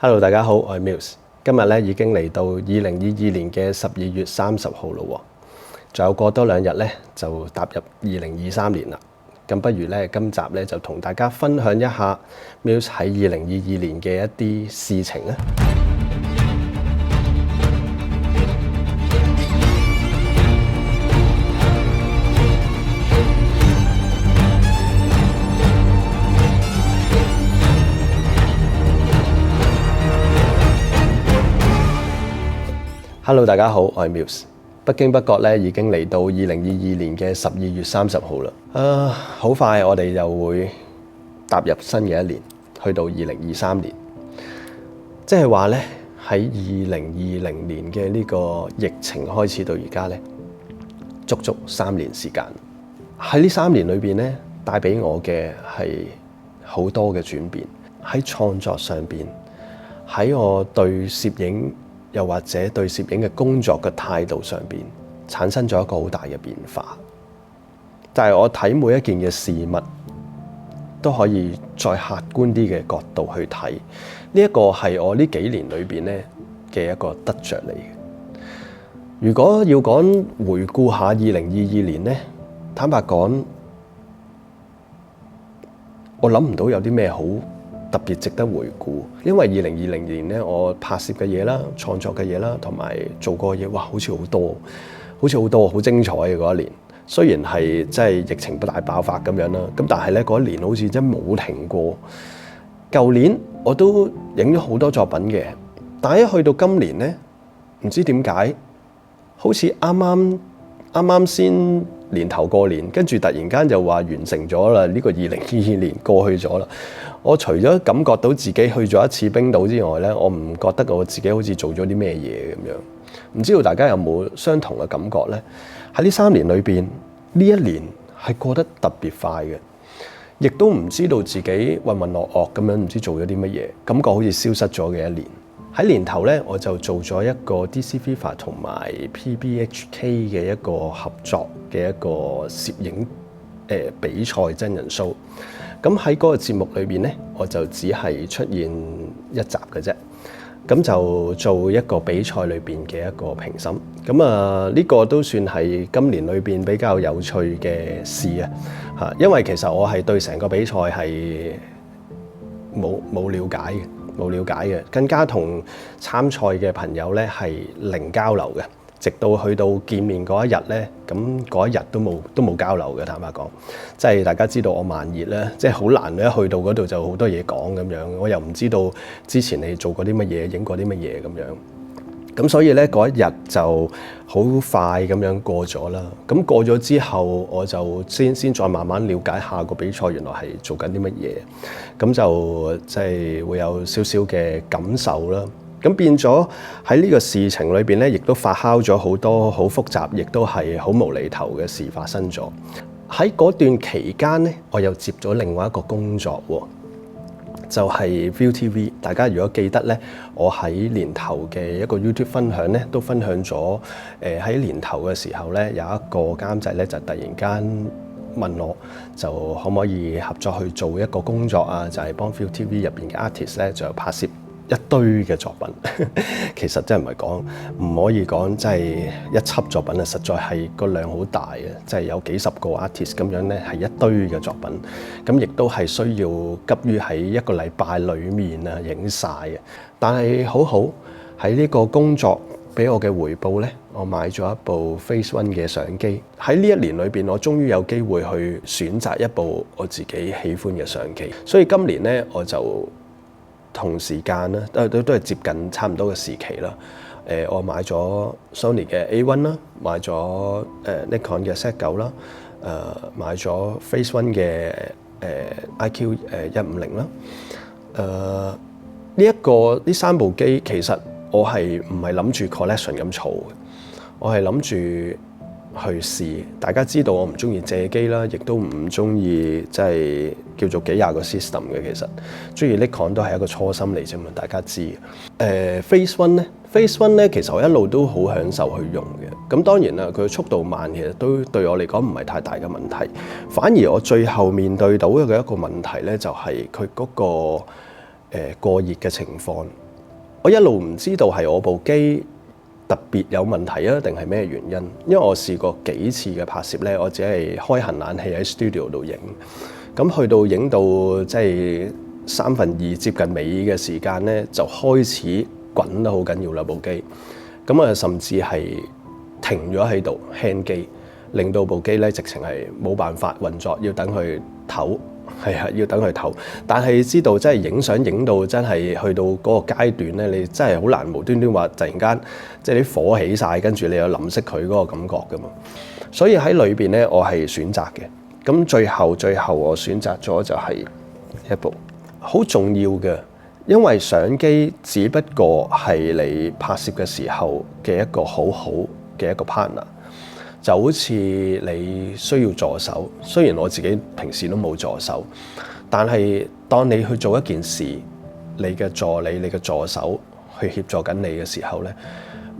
Hello， 大家好，我係 Mills。今日咧已經嚟到2022年嘅12月30號咯，仲有過多2日咧就踏入2023年啦。咁不如咧今集咧就同大家分享一下 Mills 喺2022年嘅一啲事情啊。Hello， 大家好，我係 Mills。不經不覺咧，已經嚟到2022年嘅12月30號啦。好快我哋又會踏入新嘅一年，去到2023年。即係話咧，喺2020年嘅呢個疫情開始到而家咧，足足3年時間。喺呢3年裏邊咧，帶俾我嘅係好多嘅轉變。喺創作上邊，喺我對攝影又或者對攝影嘅工作嘅態度上邊，產生咗一個好大嘅變化。但係我睇每一件嘅事物，都可以再客觀啲嘅角度去睇。呢一個係我呢幾年裏邊咧嘅一個得着嚟嘅。如果要講回顧下2022年咧，坦白講，我諗唔到有啲咩好特別值得回顧，因為2020年咧，我拍攝嘅嘢啦、創作嘅嘢啦，同埋做過嘅嘢，哇，好似好多，好精彩嘅嗰一年。雖然係即係疫情不大爆發咁樣啦，咁但係咧嗰一年好似真冇停過。舊年我都影咗好多作品嘅，但係一去到今年咧，唔知點解，好似啱啱先年頭過年，跟住突然間就話完成咗啦，呢個2022年過去咗啦。我除咗感覺到自己去咗一次冰島之外咧，我唔覺得我自己好似做咗啲咩嘢咁樣。唔知道大家有冇相同嘅感覺咧？喺呢3年裏邊，呢一年係過得特別快嘅，亦都唔知道自己渾渾噩噩咁樣，唔知做咗啲乜嘢，感覺好似消失咗嘅一年。喺年頭咧，我就做咗一個 DC Viva 同埋 PBHK 嘅一個合作嘅一個攝影比賽真人 show。咁喺嗰個節目裏邊咧，我就只係出現一集嘅啫。咁就做一個比賽裏邊嘅一個評審。咁呢個都算係今年裏邊比較有趣嘅事啊！嚇，因為其實我係對成個比賽係冇了解嘅，更加同參賽嘅朋友咧係零交流嘅。直到去到見面嗰一日咧，咁嗰一日都冇交流嘅。坦白講，即係大家知道我慢熱咧，即係好難一去到嗰度就好多嘢講咁樣。我又唔知道之前你做過啲乜嘢，影過啲乜嘢咁樣。咁所以咧嗰一日就好快咁樣過咗啦。咁過咗之後，我就先再慢慢了解下個比賽原來係做緊啲乜嘢。咁就即係會有少少嘅感受啦。咁變咗喺呢個事情裏邊咧，亦都發酵咗好多好複雜，亦都係好無厘頭嘅事發生咗。喺嗰段期間咧，我又接咗另外一個工作喎，就係 ViuTV。大家如果記得咧，我喺年頭嘅一個 YouTube 分享咧，都分享咗喺年頭嘅時候咧，有一個監製咧就突然間問我，就可唔可以合作去做一個工作啊？就係幫 ViuTV 入邊嘅 artist 咧，就拍攝一堆嘅作品。其實真係唔可以講，真係一輯作品啊！實在係個量好大嘅，即係有幾十個 artist 咁樣咧，係一堆嘅作品。咁亦都係需要急於喺一個禮拜裡面啊影晒嘅。但係好好喺呢個工作俾我嘅回報咧，我買咗一部 Phase One 嘅相機。喺呢一年裏邊，我終於有機會去選擇一部我自己喜歡嘅相機。所以今年咧，我就同時間咧，都係接近差唔多嘅時期啦。我買咗 Sony 嘅 A1 啦，買咗Nikon 嘅 Z9 啦，買咗 Phase One 嘅IQ 150啦。呢3部機其實我係唔係諗住 collection 咁儲嘅，我係諗住去試。大家知道我唔中意借機啦，亦都唔中意即係叫做幾廿個 system 嘅。其實中意 Nikon 都係一個初心嚟啫嘛，大家知。Phase One 咧，其實我一路都好享受去用嘅。咁當然啦，佢速度慢，其實都對我嚟講唔係太大嘅問題。反而我最後面對到嘅一個問題咧，就係佢嗰個過熱嘅情況。我一路唔知道係我部機特別有問題啊，定係咩原因？因為我試過幾次嘅拍攝咧，我只係開行冷氣喺 studio 度影，咁去到影到即係2/3接近尾嘅時間咧，就開始滾得好緊要啦部機，咁啊甚至係停咗喺度 hang 機，令到部機咧直情係冇辦法運作，要等佢唞。係啊，要等佢唞。但係知道真係影相影到真係去到嗰個階段咧，你真係好難無端端話突然間即係啲火起晒，跟住你又淋熄佢嗰個感覺噶嘛。所以喺裏邊咧，我係選擇嘅。咁最後我選擇咗就係一部好重要嘅，因為相機只不過係你拍攝嘅時候嘅一個好好嘅一個 partner。就好似你需要助手，雖然我自己平時都冇助手，但係當你去做一件事，你嘅助理、你嘅助手去協助緊你嘅時候咧，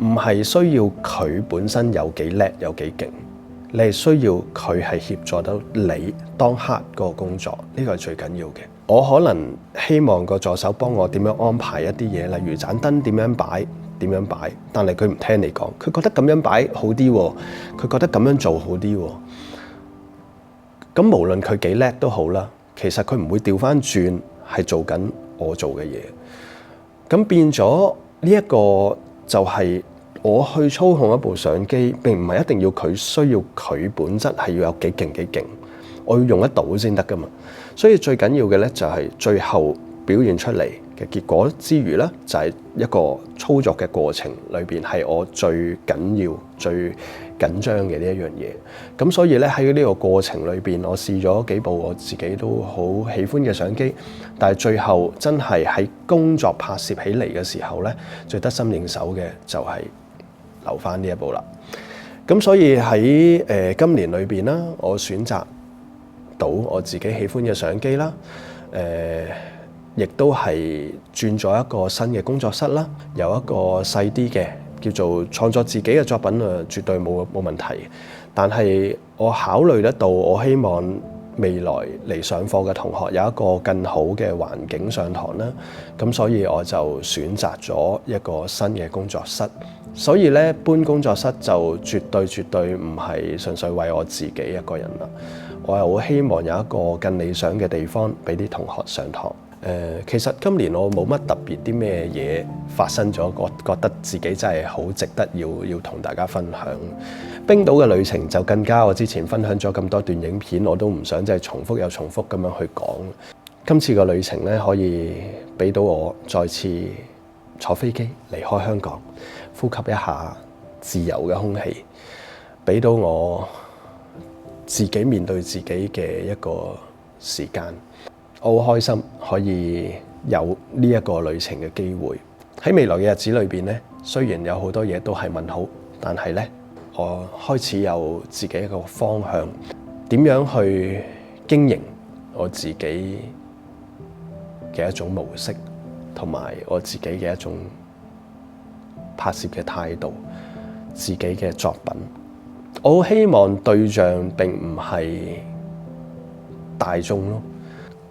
唔係需要佢本身有幾叻有幾勁，你係需要佢係協助到你當刻嗰個工作，呢個係最緊要嘅。我可能希望個助手幫我點樣安排一啲嘢，例如盞燈點樣擺。但係佢唔聽你講，佢覺得咁樣擺好啲喎，佢覺得咁樣做好啲喎。咁無論佢幾叻都好啦，其實佢唔會調翻轉係做緊我做嘅嘢。咁變咗呢一個就係我去操控一部相機，並唔係一定要佢需要佢本質係要有幾勁，我要用得到先得噶嘛。所以最緊要嘅咧就係最後表現出嚟嘅結果之餘咧，就係一個操作嘅過程裏邊係我最緊要、最緊張嘅呢一樣嘢。咁所以咧喺呢個過程裏邊，我試咗幾部我自己都好喜歡嘅相機，但係最後真係喺工作拍攝起嚟嘅時候咧，最得心應手嘅就係留翻呢一部啦。咁所以喺今年裏邊啦，我選擇到我自己喜歡嘅相機啦，亦都係轉咗一個新嘅工作室啦，有一個細啲嘅叫做創作自己嘅作品啊，絕對冇問題。但係我考慮得到，我希望未來嚟上課嘅同學有一個更好嘅環境上堂啦，咁所以我就選擇咗一個新嘅工作室。所以咧搬工作室就絕對唔係純粹為我自己一個人啦，我係好希望有一個更理想嘅地方俾啲同學上堂。其實今年我冇乜特別啲咩嘢發生咗，覺得自己真係好值得要同大家分享。冰島嘅旅程就更加，我之前分享咗咁多段影片，我都唔想真係重複咁樣去講。今次個旅程咧，可以俾到我再次坐飛機離開香港，呼吸一下自由嘅空氣，俾到我自己面對自己嘅一個時間。我好開心可以有呢一個旅程嘅機會。喺未來嘅日子裏邊咧，雖然有好多嘢都係問號，但係咧，我開始有自己一個方向，點樣去經營我自己嘅一種模式，同埋我自己嘅一種拍攝嘅態度，自己嘅作品。我好希望對象並唔係大眾咯。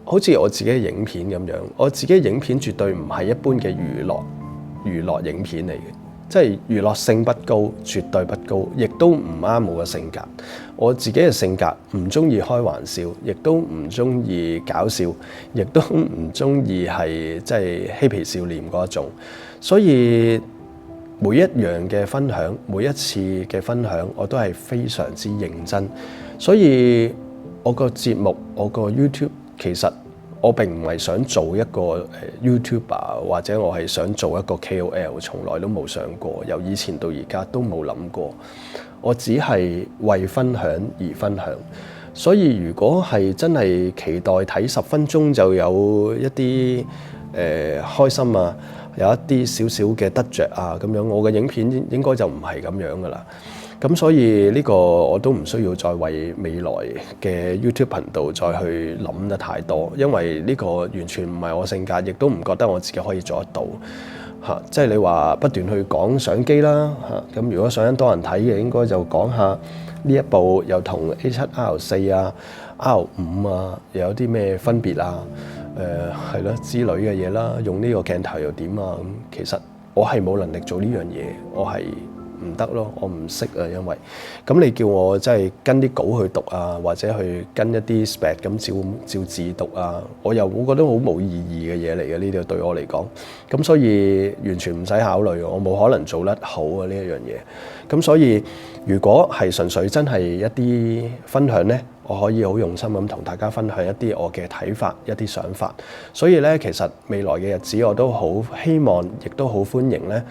好似我自己嘅影片咁樣，我自己嘅影片絕對唔係一般嘅娛樂影片嚟嘅，即係娛樂性不高，絕對不高，亦都唔啱我嘅性格。我自己嘅性格唔中意開玩笑，亦都唔中意搞笑，亦都唔中意係即係嬉皮笑臉嗰一種。所以每一樣嘅分享，每一次嘅分享，我都係非常之認真。所以我個節目，我個 YouTube。其實我並唔係想做一個YouTuber， 或者我係想做一個 KOL， 從來都冇想過，由以前到而家都冇諗過。我只係為分享而分享。所以如果係真係期待睇10分鐘就有一啲開心啊，有一啲少少嘅得着啊咁樣，我嘅影片應該就唔係咁樣噶啦。咁所以呢個我都唔需要再為未來嘅 YouTube 頻道再去諗得太多，因為呢個完全唔係我性格，亦都唔覺得我自己可以做得到嚇。即係你話不斷去講相機啦嚇，咁如果想多人睇嘅，應該就講下呢一部又同 A7R4 啊、R5啊，又有啲咩分別啊？係咯之類嘅嘢啦，用呢個鏡頭又點啊？咁其實我係冇能力做呢樣嘢，我係唔得咯，我唔識啊，因為咁你叫我真係跟啲稿去讀啊，或者去跟一啲 spec 咁照字讀啊，我覺得好冇意義嘅嘢嚟嘅，呢啲對我嚟講，咁所以完全唔使考慮，我冇可能做得好啊呢一樣嘢。咁所以如果係純粹真係一啲分享呢，我可以好用心咁同大家分享一啲我嘅睇法、一啲想法。所以呢，其實未來嘅日子我都好希望，亦都好歡迎呢。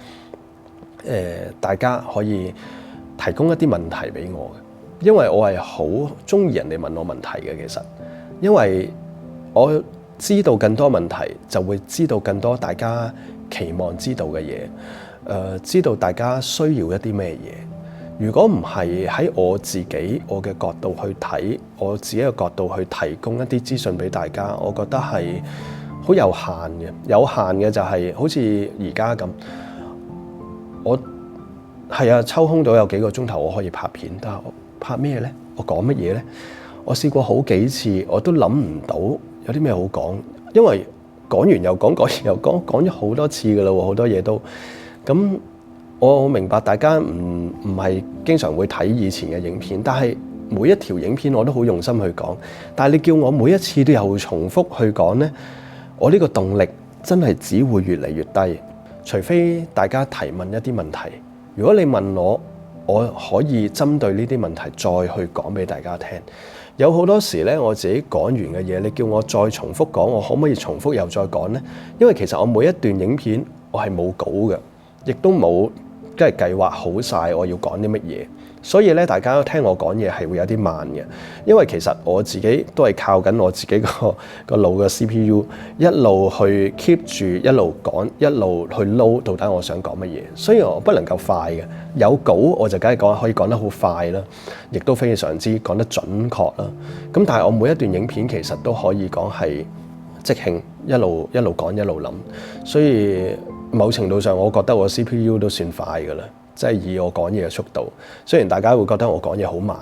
大家可以提供一啲問題俾我嘅，因為我係好中意人哋問我問題嘅。其實，因為我知道更多問題，就會知道更多大家期望知道嘅嘢，知道大家需要一啲咩嘢。如果唔係喺我自己我嘅角度去睇，我自己嘅角度去提供一啲資訊俾大家，我覺得係好有限嘅。有限嘅就係好似而家咁。我係啊，抽空到有幾個鐘頭我可以拍片，但係我拍咩呢？我講乜嘢呢？我試過好幾次，我都諗唔到有啲咩好講，因為講完又講，講完又講，講咗好多次㗎喇喎，好多嘢都咁。我明白大家唔係經常會睇以前嘅影片，但係每一條影片我都好用心去講。但係你叫我每一次都有重複去講呢，我呢個動力真係只會越嚟越低。除非大家提問一啲問題，如果你問我，我可以針對呢啲問題再去講俾大家聽。有好多時咧，我自己講完嘅嘢，你叫我再重複講，我可唔可以重複又再講呢？因為其實我每一段影片我係冇稿嘅，亦都冇即係計劃好晒我要講啲乜嘢。所以咧，大家聽我講嘢係會有啲慢嘅，因為其實我自己都係靠緊我自己個腦嘅 CPU 一路去 keep 住一路講，一路去撈到底我想講乜嘢，所以我不能夠快嘅。有稿我就梗係可以講得好快啦，亦都非常之講得準確啦。咁但係我每一段影片其實都可以講係即興，一路講一路諗，所以某程度上我覺得我 CPU 都算快㗎啦。即係以我講嘢嘅速度，雖然大家會覺得我講嘢好慢，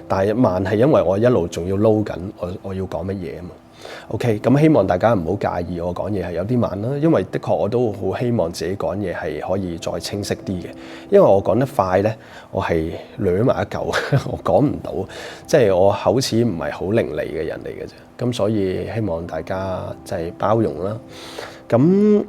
但係慢係因為我一路仲要撈緊我要講乜嘢啊嘛。OK， 咁希望大家唔好介意我講嘢係有啲慢啦，因為的確我都好希望自己講嘢係可以再清晰啲嘅。因為我講得快呢，我係攣埋一嚿，我講唔到，即係我口齒唔係好伶俐嘅人嚟嘅啫。咁所以希望大家就係包容啦。咁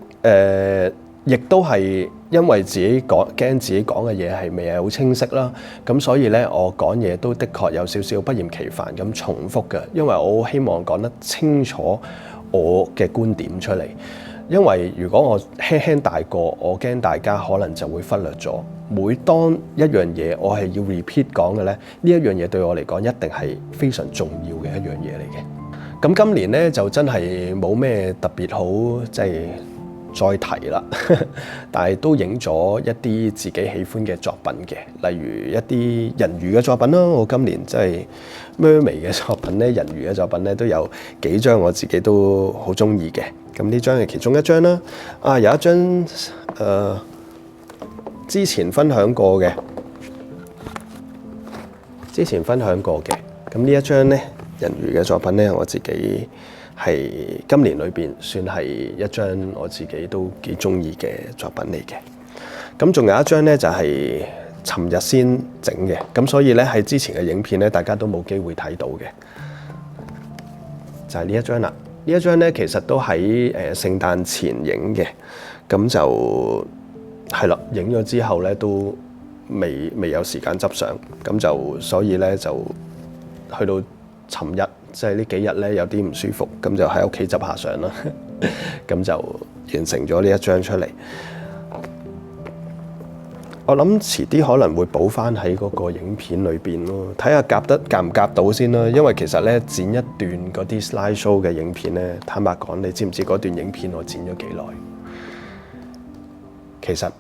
亦都係因為自己驚自己講嘅嘢係未係好清晰啦，咁所以咧我講嘢都的確有少少不厭其煩咁重複嘅，因為我好希望講得清楚我嘅觀點出嚟。因為如果我輕輕帶過，我驚大家可能就會忽略咗。每當一樣嘢我係要 repeat 講嘅咧，呢一樣嘢對我嚟講一定係非常重要嘅一樣嘢嚟嘅。咁今年咧就真係冇咩特別好即係再提啦，但係都影咗一啲自己喜歡嘅作品嘅，例如一啲人魚嘅作品啦。我今年真係 Mermaid 嘅作品咧，人魚嘅作品咧都有幾張我自己都好中意嘅。咁呢張係其中一張啦。有一張之前分享過嘅，咁呢一張咧人魚嘅作品咧，我自己係今年裏邊算係一張我自己都幾中意嘅作品嚟嘅。咁仲有一張咧就係尋日先整嘅，咁所以咧喺之前嘅影片咧大家都冇機會睇到嘅，就係呢一張啦。呢一張咧其實都喺聖誕前影嘅，咁就係啦，影咗之後咧都未有時間執相，咁就所以咧就去到尋日。即係呢幾日咧有啲唔舒服，咁就喺屋企執下相啦，咁就完成咗呢一張出嚟。我諗遲啲可能會補翻喺嗰個影片裏邊咯，睇下夾唔夾到先啦。因為其實咧剪一段嗰啲 slide show 嘅影片咧，坦白講，你知唔知嗰段影片我剪咗幾耐？其實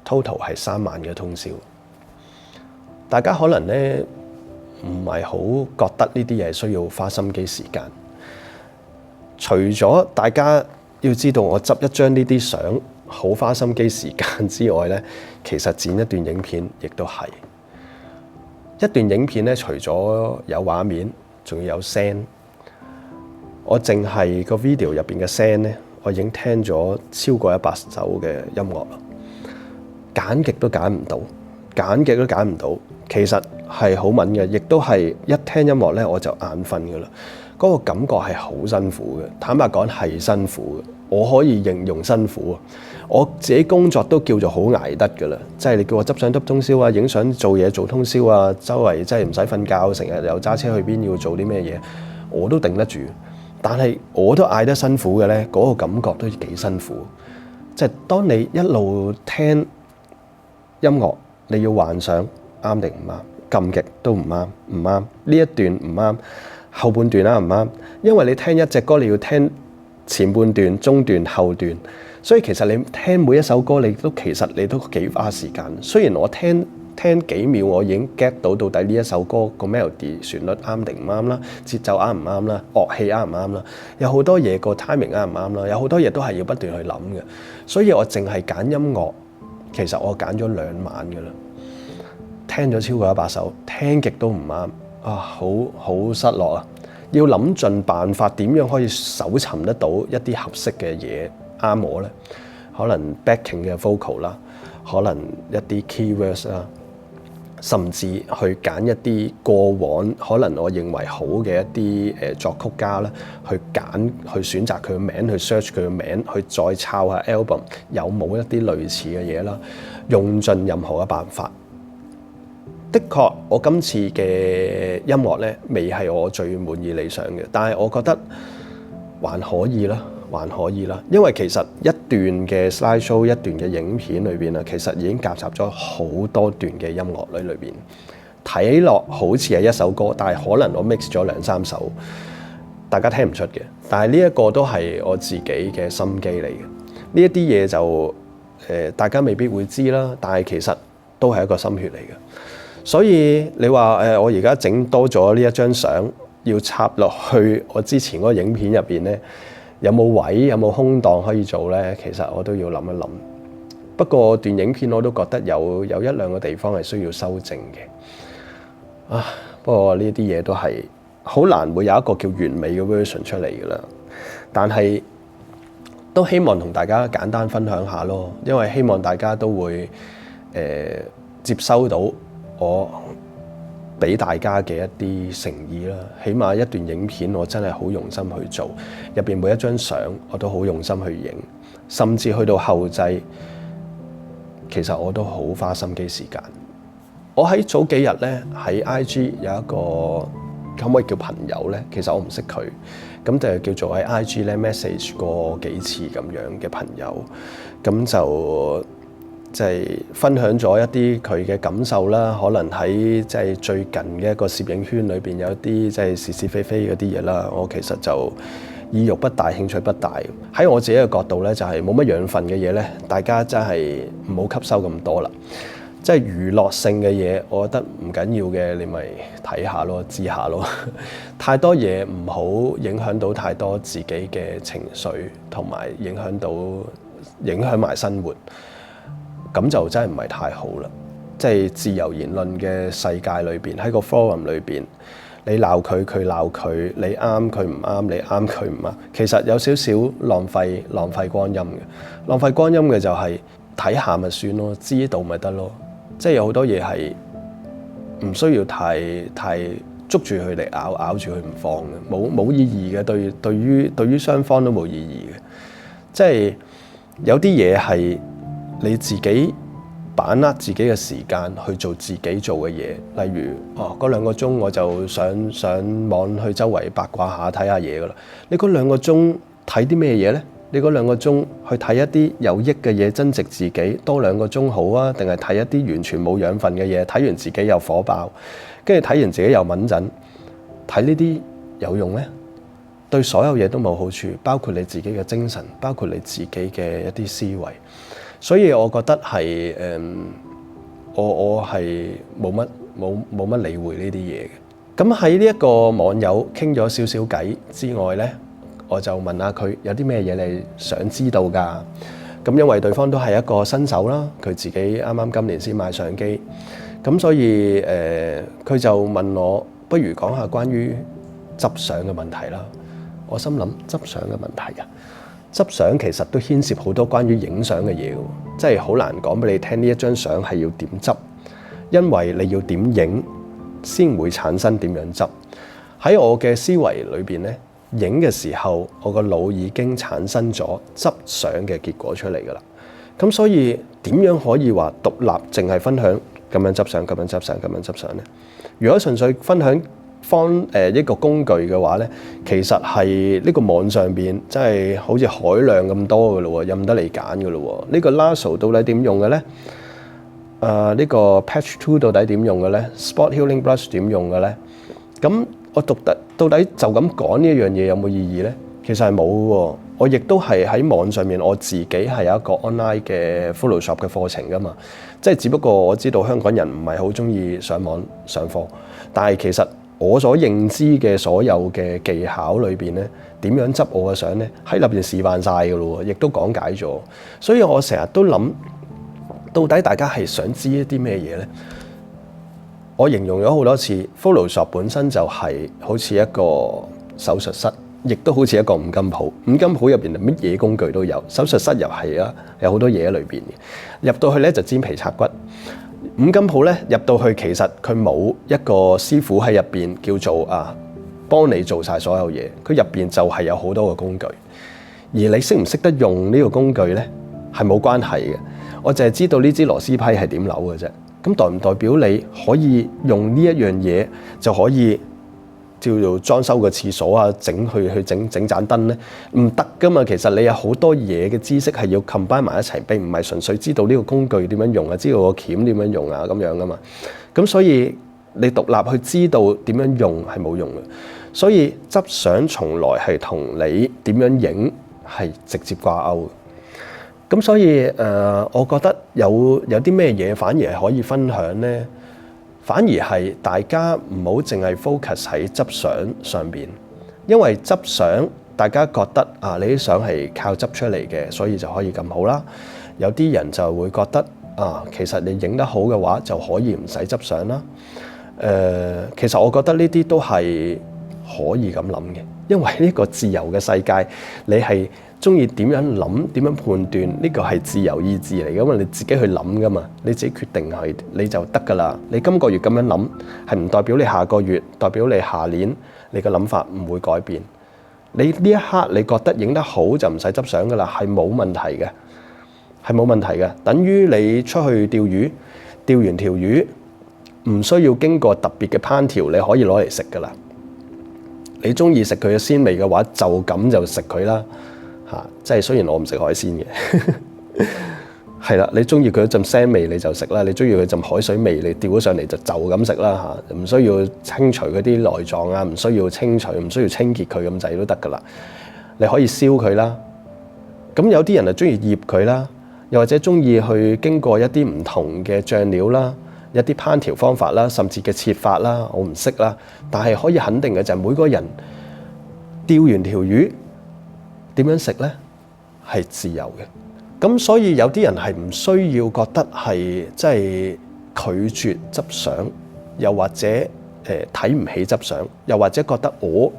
total 係3萬嘅通宵。大家可能咧唔係好覺得呢啲嘢需要花心機時間，除咗大家要知道我執一張呢啲相好花心機時間之外咧，其實剪一段影片亦都係一段影片咧。除咗有畫面，仲要有聲。我淨係個 video 入邊嘅聲咧，我已經聽咗超過100首嘅音樂啦，揀極都揀唔到，揀極都揀唔到。其實係好敏嘅，亦都係一聽音樂咧我就眼瞓噶啦。嗰個感覺係好辛苦嘅，坦白講係辛苦嘅。我可以形容辛苦啊！我自己工作都叫做好捱得噶啦，即係你叫我執相執通宵啊，影相做嘢做通宵啊，周圍即係唔使瞓覺，成日又揸車去邊要做啲咩嘢，我都頂得住。但係我都嗌得辛苦嘅咧，嗰個感覺都幾辛苦。即係當你一路聽音樂，你要幻想啱定唔啱，撳極都唔啱，唔啱呢一段唔啱，後半段啱唔啱？因為你聽一隻歌，你要聽前半段、中段、後段，所以其實你聽每一首歌，其實你都幾花時間。雖然我聽幾秒，我已經 get 到底呢一首歌個 melody 旋律啱定唔啱啦，節奏啱唔啱啦，樂器啱唔啱啦，有好多嘢個 timing 啱唔啱啦，有好多嘢都係要不斷去諗嘅。所以我淨係揀音樂，其實我揀咗2晚㗎啦，聽咗超過100首，聽極都唔啱啊，好失落啊！要諗盡辦法點樣可以搜尋得到一啲合適嘅嘢啱我咧？可能 backing 嘅 vocal 啦，可能一啲 keywords 啦。甚至去揀一啲過往可能我認為好嘅一啲作曲家啦，去選擇佢嘅名，去 search 佢嘅名，去再抄下 album 有冇一啲類似嘅嘢啦，用盡任何嘅辦法。的確，我今次嘅音樂咧，未係我最滿意理想嘅，但係我覺得還可以啦。還可以啦，因為其實一段嘅 slide show， 一段嘅影片裏邊啊，其實已經夾雜咗好多段嘅音樂喺裏邊，睇落好似係一首歌，但係可能我 mix 咗2-3首，大家聽唔出嘅。但係呢一個都係我自己嘅心機嚟嘅，呢一啲嘢就大家未必會知啦，但係其實都係一個心血嚟嘅。所以你話我而家整多咗呢一張相，要插落去我之前嗰個影片入邊咧，有冇位，有冇空檔可以做呢？其實我都要諗一諗。不過段影片我都覺得有1-2個地方係需要修正嘅。不過呢啲嘢都係好難會有一個叫完美嘅 version 出嚟㗎啦。但係都希望同大家簡單分享下咯，因為希望大家都會接收到我俾大家嘅一啲誠意啦，起碼一段影片我真係好用心去做，入邊每一張相我都好用心去影，甚至去到後製，其實我都好花心機時間。我喺早幾日咧喺 IG 有一個可唔可以叫朋友咧？其實我唔識佢，咁就叫做喺 IG 咧 message 過幾次咁樣嘅朋友，咁就即係分享咗一啲佢嘅感受啦，可能喺即係最近嘅一個攝影圈裏邊有啲即係是是非非嗰啲嘢啦。我其實就意欲不大，興趣不大。喺我自己嘅角度咧，就係冇乜養分嘅嘢咧，大家真係唔好吸收咁多啦。即係娛樂性嘅嘢，我覺得唔緊要嘅，你咪睇下咯，知下咯。太多嘢唔好影響到太多自己嘅情緒，同埋影響埋生活。咁就真係唔係太好啦。即係自由言論嘅世界裏邊，喺個 forum 裏邊，你鬧佢，佢鬧佢，你啱佢唔啱，你啱佢唔啱，其實有少少浪費光陰嘅。浪費光陰嘅就係睇下咪算咯，知道咪得咯。即係有好多嘢係唔需要太捉住佢嚟咬住佢唔放嘅，冇意義嘅。對於雙方都冇意義嘅。即係有啲嘢係你自己把握自己嘅時間去做自己做嘅嘢，例如嗰2個鐘我就上網去周圍八卦下睇下嘢噶啦。你嗰2個鐘睇啲咩嘢呢？你嗰2個鐘去睇一啲有益嘅嘢，增值自己，多2個鐘好啊？定係睇一啲完全冇養分嘅嘢，睇完自己又火爆，跟住睇完自己又敏感，睇呢啲有用呢？對所有嘢都冇好處，包括你自己嘅精神，包括你自己嘅一啲思維。所以我覺得係我係冇乜理會呢啲嘢嘅。咁喺呢一個網友傾咗少少偈之外呢，我就問下佢有啲咩嘢你想知道㗎？咁因為對方都係一個新手啦，佢自己啱啱今年先買相機，咁所以佢就問我，不如講下關於執相嘅問題啦。我心諗執相嘅問題啊，執相其實都牽涉好多關於影相嘅嘢嘅，即係好難講俾你聽呢一張相係要點執，因為你要點影先會產生點樣執。喺我嘅思維裏邊咧，影嘅時候我個腦已經產生咗執相嘅結果出嚟㗎啦。咁所以點樣可以話獨立淨係分享咁樣執相、咁樣執相、咁樣執相咧？如果純粹分享一個工具嘅話咧，其實係呢個網上邊真係好似海量咁多嘅咯喎，任得你揀嘅咯喎。呢個 Lasso 到底點用嘅咧？呢個 Patch Tool 到底點用嘅咧？ Spot Healing Brush 點用嘅咧？咁我到底就咁講呢一樣嘢有冇意義咧？其實係冇喎。我亦都係喺網上面，我自己係有一個 online 嘅 Photoshop 嘅課程噶嘛。即係只不過我知道香港人唔係好中意上網上課，但係其實我所認知嘅所有嘅技巧裏邊咧，點樣執我嘅相咧，喺入邊示範晒㗎咯，亦都講解咗。所以我成日都諗，到底大家係想知一啲咩嘢咧？我形容咗好多次 ，Photoshop 本身就係好似一個手術室。亦都好似一個五金鋪，五金鋪入邊乜嘢工具都有，手術室又係啊，有好多嘢喺裏邊嘅。入到去咧就煎皮拆骨，五金鋪咧入到去其實佢冇一個師傅喺入邊叫做幫你做晒所有嘢，佢入邊就係有好多個工具，而你識唔識得用呢個工具咧係冇關係嘅。我淨係知道呢支螺絲批係點扭嘅啫，咁代唔代表你可以用呢一樣嘢就可以叫做裝修個廁所啊，整盞燈咧，唔得噶嘛。其實你有好多嘢嘅知識係要 combine 埋一齊，並唔係純粹知道呢個工具點樣用啊，知道個鉗點樣用啊咁樣噶嘛。咁所以你獨立去知道點樣用係冇用嘅。所以執相從來係同你點樣影係直接掛鈎嘅。咁所以我覺得有啲咩嘢反而係可以分享咧？反而係大家唔好淨係 focus 喺執相上邊，因為執相大家覺得你啲相係靠執出嚟嘅，所以就可以咁好啦。有啲人就會覺得其實你影得好嘅話就可以唔使執相啦。其實我覺得呢啲都係可以咁諗嘅，因為呢個自由嘅世界，你係中意點樣諗、點樣判斷，呢個係自由意志嚟噶嘛，你自己去諗噶嘛，你自己決定係你就得噶啦。你今個月咁樣諗，係唔代表你下個月，代表你下年，你嘅諗法唔會改變。你呢一刻你覺得影得好就唔使執相噶啦，係冇問題嘅，係冇問題嘅。等於你出去釣魚，釣完條魚唔需要經過特別嘅烹調，你可以攞嚟食噶啦。你中意食佢嘅鮮味嘅話，就咁就食佢啦。即係雖然我唔食海鮮嘅，係啦，你中意佢一陣腥味你就食啦，你中意佢一陣海水味你釣咗上嚟就咁食啦嚇，唔需要清除嗰啲內臟啊，唔需要清除，唔需要清潔佢咁滯都得噶啦。你可以燒佢啦，咁有啲人就中意醃佢啦，又或者中意去經過一啲唔同嘅醬料啦，一啲烹調方法啦，甚至嘅切法啦，我唔識啦，但係可以肯定嘅就係每個人釣完條魚點樣食呢？係自由嘅。咁所以有啲人係唔需要覺得係即係拒絕執相，又或者睇唔起執相，又或者覺得我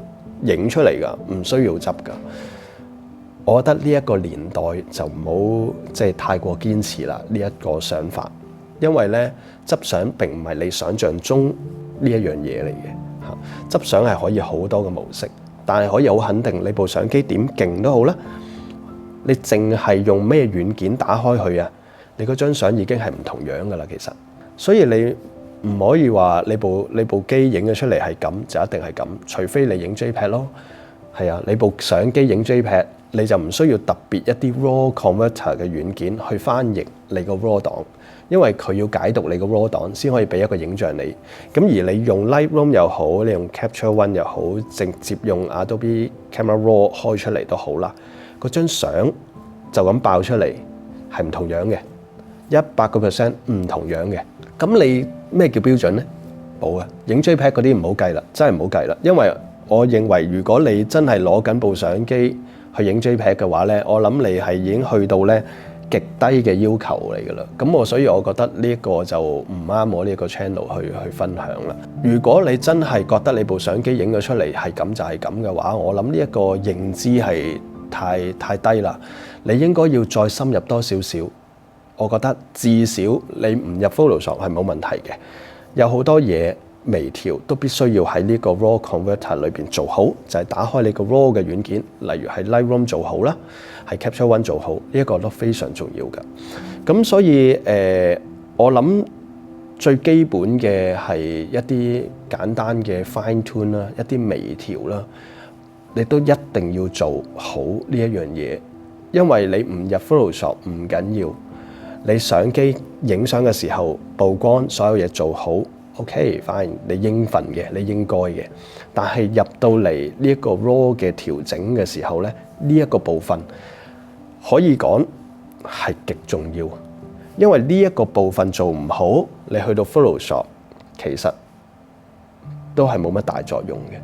影出嚟㗎，唔需要執㗎。我覺得呢一個年代就唔好即係太過堅持啦呢一個想法，因為呢執相並唔係你想象中呢一樣嘢嚟嘅。執相係可以好多嘅模式。但係可以好肯定，你部相機點勁都好啦，你淨係用咩軟件打開佢啊？你嗰張相已經係唔同樣噶啦，其實。所以你唔可以話你部機影咗出嚟係咁就一定係咁，除非你影 JPEG 咯。係啊，你部相機影 JPEG，你就唔需要特別一啲 RAW converter 嘅軟件去翻譯你個 RAW 檔。因為佢要解讀你個 RAW 檔先可以俾一個影像你，咁而你用 Lightroom 又好，你用 Capture One 又好，直接用 Adobe Camera Raw 開出嚟都好啦，嗰張相就咁爆出嚟係唔同樣嘅，100% 唔同樣嘅。咁你咩叫標準呢？冇啊，影 JPEG 嗰啲唔好計啦，真係唔好計啦，因為我認為如果你真係攞緊部相機去影 JPEG 嘅話呢，我諗你係已經去到呢極低嘅要求嚟㗎啦。咁所以我覺得呢一個就唔啱我呢個 channel 去分享啦。如果你真係覺得你部相機影咗出嚟係咁就係咁嘅話，我諗呢一個認知係太低啦。你應該要再深入多少少。我覺得至少你唔入 Photoshop 係冇問題嘅。有好多嘢微調都必須要喺呢個 RAW Converter 裏邊做好，就係打開你個 RAW 嘅軟件，例如係 Lightroom 做好啦，係 Capture One 做好，呢一個都非常重要㗎。咁所以我諗最基本嘅係一啲簡單嘅 fine tune 啦，一啲微調啦，你都一定要做好呢一樣嘢，因為你唔入 Photoshop 唔緊要，你相機影相嘅時候曝光所有嘢做好。OK， fine， 你應份嘅，你應該嘅。但係入到嚟呢一個 RAW 嘅調整嘅時候咧，呢一個部分可以講係極重要，因為呢一個部分做唔好，你去到 Photoshop 其實都係冇乜大作用嘅，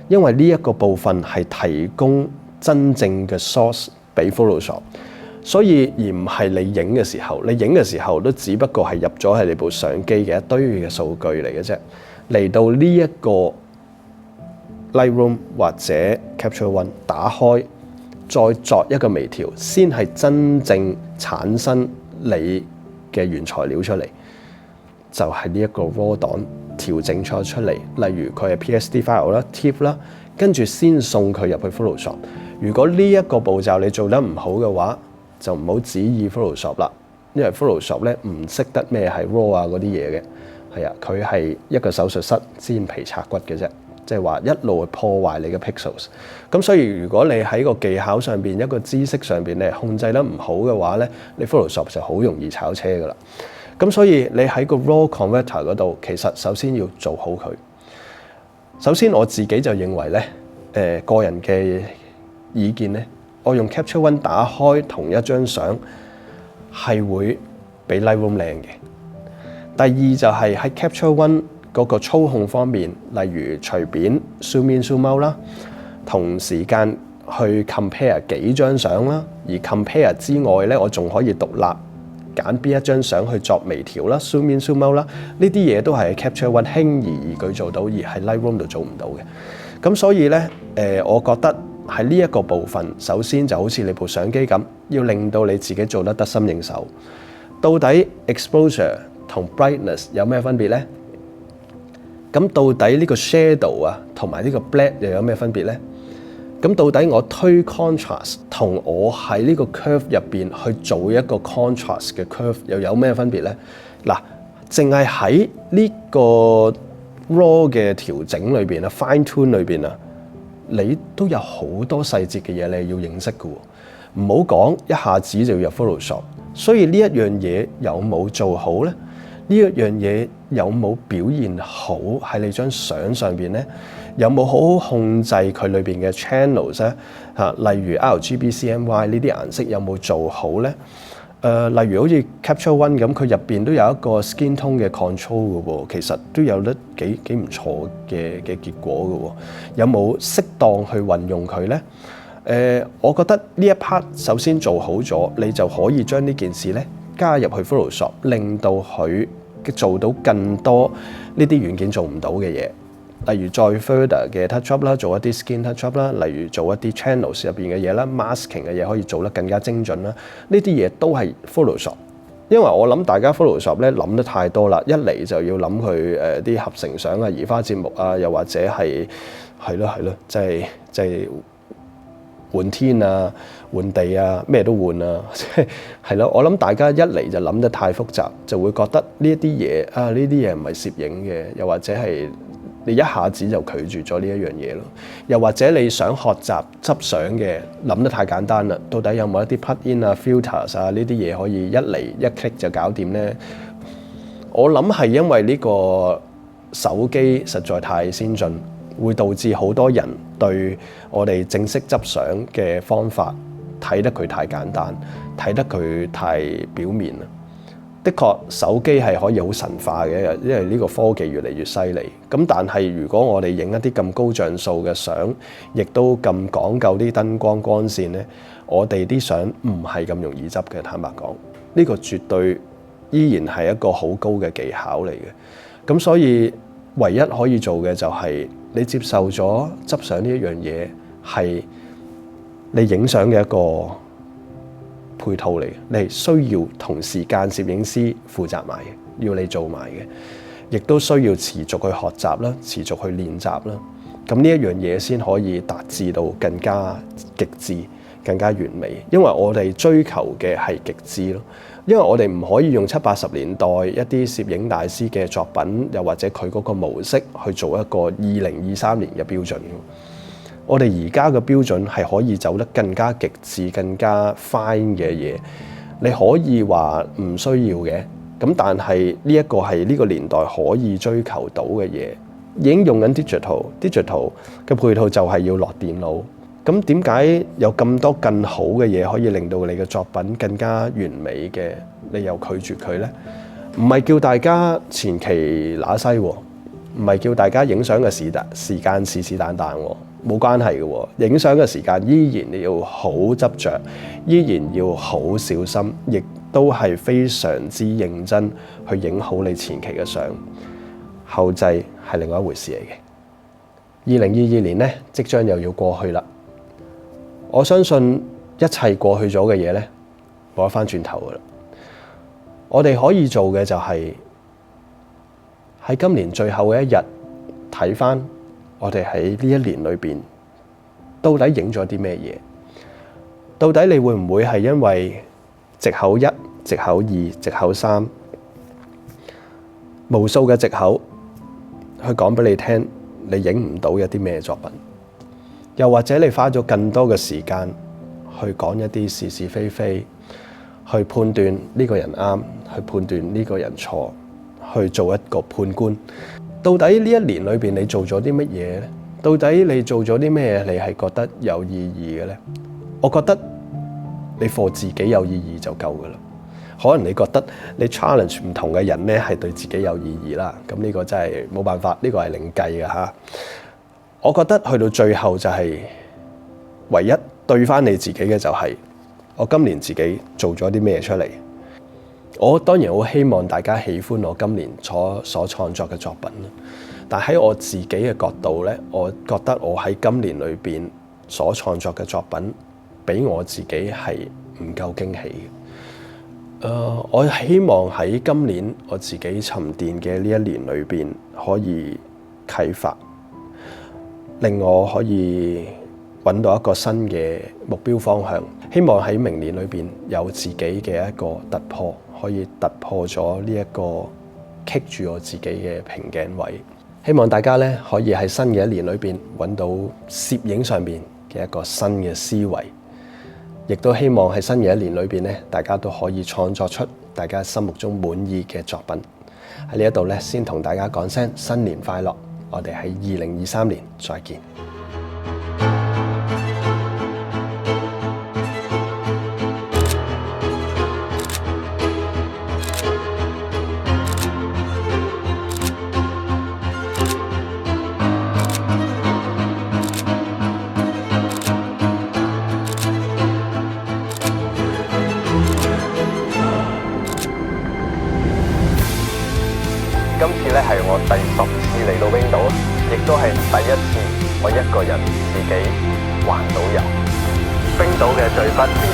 因為呢一個部分係提供真正嘅 source 俾 Photoshop。所以而唔係你影嘅時候，你影嘅時候都只不過係入咗喺你部相機嘅一堆嘅數據嚟嘅啫。嚟到呢一個 Lightroom 或者 Capture One 打開，再作一個微調，先係真正產生你嘅原材料出嚟。就係呢一個 RAW 檔調整出嚟，例如佢係 PSD file 啦、TIFF 啦，跟住先送佢入去 Photoshop。如果呢一個步驟你做得唔好嘅話，就唔好指意 Photoshop 啦，因為 Photoshop 咧唔識得咩係 RAW 啊嗰啲嘢嘅，係啊，佢係一個手術室煎皮拆骨嘅啫，即係話一路去破壞你嘅 pixels。咁所以如果你喺個技巧上邊、一個知識上邊你控制得唔好嘅話咧，你 Photoshop 就好容易炒車噶啦。咁所以你喺個 RAW Converter 嗰度，其實首先要做好佢。首先我自己就認為咧，個人嘅意見咧。我用 Capture One 打開同一張相係會比 Lightroom 靚嘅。第二就係喺 Capture One 嗰個操控方面，例如隨便 zoom in zoom out 啦，同時間去 compare 幾張相啦，而 compare 之外咧，我仲可以獨立揀邊一張相去作微調啦 ，zoom in zoom out 啦，呢啲嘢都係 Capture One 輕而易舉做到，而喺 Lightroom 度做唔到嘅。咁所以咧，我覺得。喺呢一個部分，首先就好似你部相機咁，要令到你自己做得心應手。到底 exposure 同 brightness 有咩分別呢？咁到底呢個 shadow 啊，同埋呢個 black 又有咩分別呢？咁到底我推 contrast 同我喺呢個 curve 入邊去做一個 contrast 嘅 curve 又有咩分別呢？嗱，淨係喺呢個 raw 嘅調整裏邊啊 ，fine tune 裏邊啊。你都有好多細節嘅嘢你要認識嘅喎，唔好講一下子就要入 Photoshop。所以呢一樣嘢有冇做好呢？呢一樣嘢有冇表現好喺你張相上邊呢？有冇好好控制佢裏邊嘅 channels 咧？例如 RGB、CMY 呢啲顏色有冇做好呢？例如好似 Capture One 咁，佢入邊都有一個 skin tone 嘅 control 嘅喎，其實都有得幾唔錯嘅結果嘅喎。有冇適當去運用佢呢？我覺得呢一 part 首先做好咗，你就可以將呢件事咧加入去 Photoshop， 令到佢做到更多呢啲軟件做唔到嘅嘢。例如再 further 嘅 touch up 啦，做一啲 skin touch up 啦，例如做一啲 channels 入邊嘅嘢啦 ，masking 嘅嘢可以做得更加精準啦。呢啲嘢都係 Photoshop， 因為我諗大家 Photoshop 咧諗得太多啦，一嚟就要諗佢啲合成相啊、移花接木啊，又或者係咯，即係換天啊、換地啊，咩都換啊，係咯。我諗大家一嚟就諗得太複雜，就會覺得呢一啲嘢啊，呢啲嘢唔係攝影嘅，又或者係。你一下子就拒絕咗呢一樣嘢咯，又或者你想學習執相嘅，諗得太簡單啦。到底有冇一啲 plug-in 啊、filters 啊呢啲嘢可以一嚟一 click 就搞掂呢？我諗係因為呢個手機實在太先進，會導致好多人對我哋正式執相嘅方法睇得佢太簡單，睇得佢太表面啦。的確手機係可以好神化嘅，因為呢個科技越嚟越犀利。咁但係如果我哋影一啲咁高像素嘅相，亦都咁講究啲燈光光線呢，我哋啲相唔係咁容易執嘅，坦白講，呢個絕對依然係一個好高嘅技巧嚟嘅。咁所以唯一可以做嘅就係你接受咗執相呢一樣嘢係你影相嘅一個配套嚟嘅，你係需要同時間攝影師負責埋嘅，要你做埋嘅，亦都需要持續去學習啦，持續去練習啦。咁呢一樣嘢先可以達至到更加極致、更加完美。因為我哋追求嘅係極致咯。因為我哋唔可以用70、80年代一啲攝影大師嘅作品，又或者佢嗰個模式去做一個2023年嘅標準。我哋而家嘅標準係可以走得更加極致、更加 fine 嘅嘢。你可以話唔需要嘅，咁但係呢一個係呢個年代可以追求到嘅嘢。已經用緊 digital 嘅配套就係要落電腦。咁點解有咁多更好嘅嘢可以令到你嘅作品更加完美嘅，你又拒絕佢呢？唔係叫大家前期揦西，唔係叫大家影相嘅時間是是但但，冇關係嘅。影相嘅時間依然你要好執着，依然要好小心，亦都係非常之認真去影好你前期嘅相。後製係另外一回事嚟嘅。2022年呢，即將又要過去啦。我相信一切過去咗嘅嘢呢，冇得翻轉頭噶啦。我哋可以做嘅就係喺今年最後嘅一日睇翻我哋喺呢一年裏邊到底影咗啲咩嘢？到底你會唔會係因為藉口1、藉口2、藉口3，無數嘅藉口去講俾你聽，你影唔到有啲咩作品？又或者你花咗更多嘅時間去講一啲是是非非，去判斷呢個人啱，去判斷呢個人錯，去做一個判官。到底呢一年裏邊你做咗啲乜嘢咧？到底你做咗啲咩你係覺得有意義嘅咧？我覺得你for自己有意義就夠噶啦。可能你覺得你 challenge 唔同嘅人咧係對自己有意義啦，咁呢個真係冇辦法，呢個係另計嘅嚇。我覺得去到最後就係唯一對翻你自己嘅就係我今年自己做咗啲咩出嚟。我當然好希望大家喜歡我今年所創作嘅作品，但喺我自己嘅角度咧，我覺得我喺今年裏邊所創作嘅作品，俾我自己係唔夠驚喜嘅。我希望喺今年我自己沉澱嘅呢一年裏邊，可以啟發，令我可以揾到一個新嘅目標方向。希望喺明年裏邊有自己嘅一個突破，可以突破咗呢一個棘住我自己嘅瓶頸位。希望大家咧可以喺新嘅一年裏邊揾到攝影上邊嘅一個新嘅思維。亦都希望喺新嘅一年裏邊咧，大家都可以創作出大家心目中滿意嘅作品。喺呢一度咧，先同大家講聲新年快樂！我哋喺2023年再見。今次咧係我第10次嚟到冰島，亦都係第一次我一個人自己環島遊。冰島嘅最北面，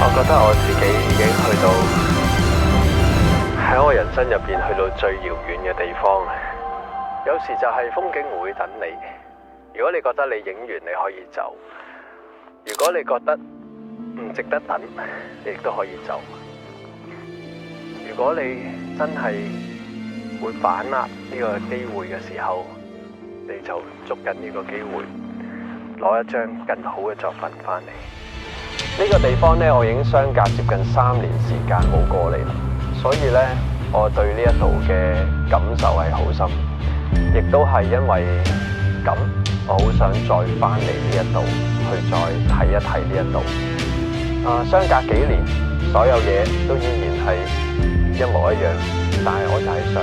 我覺得我自己已經去到喺我人生入邊去到最遙遠嘅地方。有時就係風景會等你，如果你覺得你影完你可以走，如果你覺得唔值得等，你亦都可以走。如果你真係會把握呢個機會嘅時候，你就捉緊呢個機會，攞一張更好嘅作品翻嚟。呢個地方呢，我已經相隔接近3年時間冇過嚟啦，所以呢，我對呢一度嘅感受係好深，亦都係因為咁，我好想再翻嚟呢一度，去再睇一睇呢一度。相隔幾年，所有嘢都依然係一模一樣。但係我就係想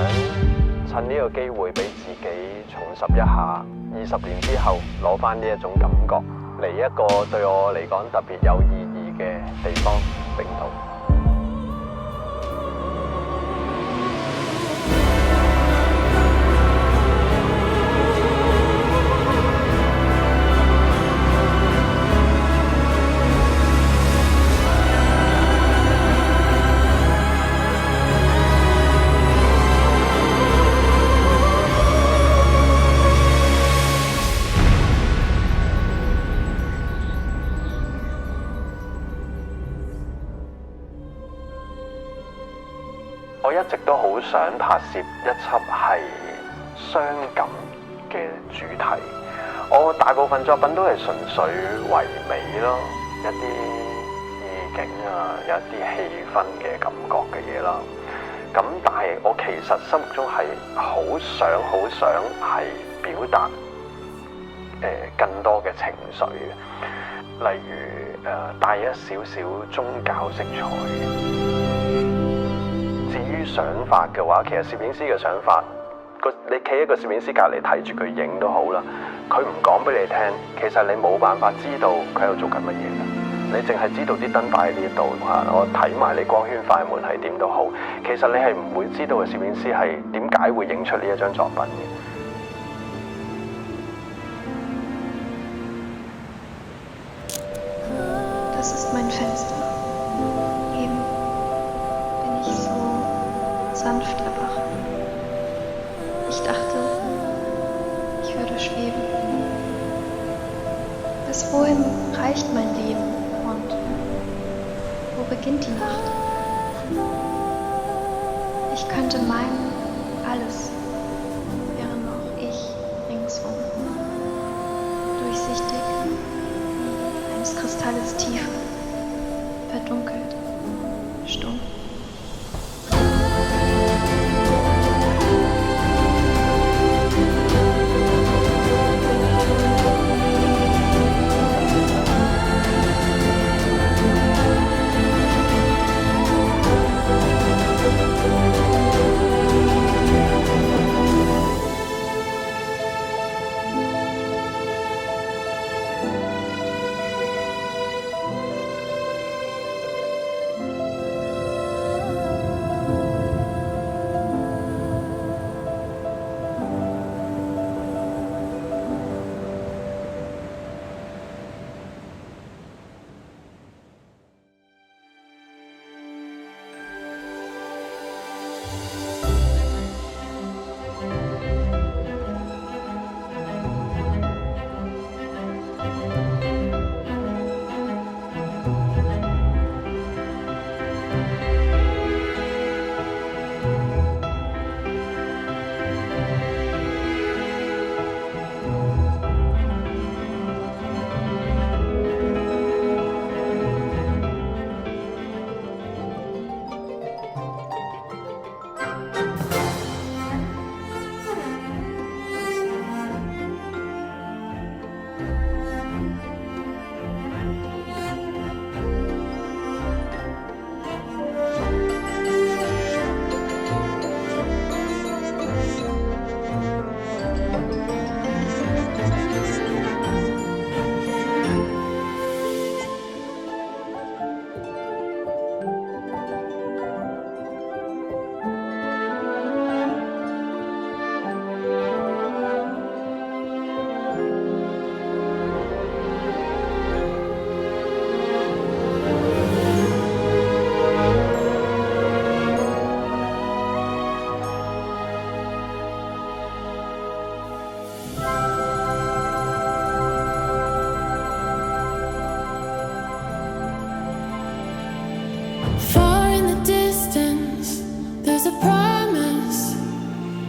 趁呢個機會俾自己重拾一下20年之後攞翻呢一種感覺。嚟一個對我嚟講特別有意義嘅地方——冰島。我一直都好想拍攝一輯係傷感嘅主題。我大部分作品都係純粹唯美咯，一啲意境啊，有一啲氣氛嘅感覺嘅嘢啦。咁但係我其實心目中係好想係表達更多嘅情緒，例如帶一少少宗教色彩。至於想法嘅話，其實攝影師嘅想法，你企喺個攝影師隔離睇住佢影都好啦。佢唔講俾你聽，其實你冇辦法知道佢喺度做緊乜嘢嘅。你淨係知道啲燈擺喺呢度嚇，我睇埋你光圈快門係點都好。其實你係唔會知道個攝影師係點解會影出呢一張作品嘅。Das ist mein Fenster. Eben bin ich so sanft erwacht. Ich dachte, ich würde schweben. Bis wohin reicht mein Leben und wo beginnt die Nacht? Ich könnte meinen, alles wäre noch ich ringsum. Durchsichtig, eines Kristalles Tiefe, verdunkelt, stumm. Far in the distance, there's a promise.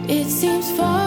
It seems far.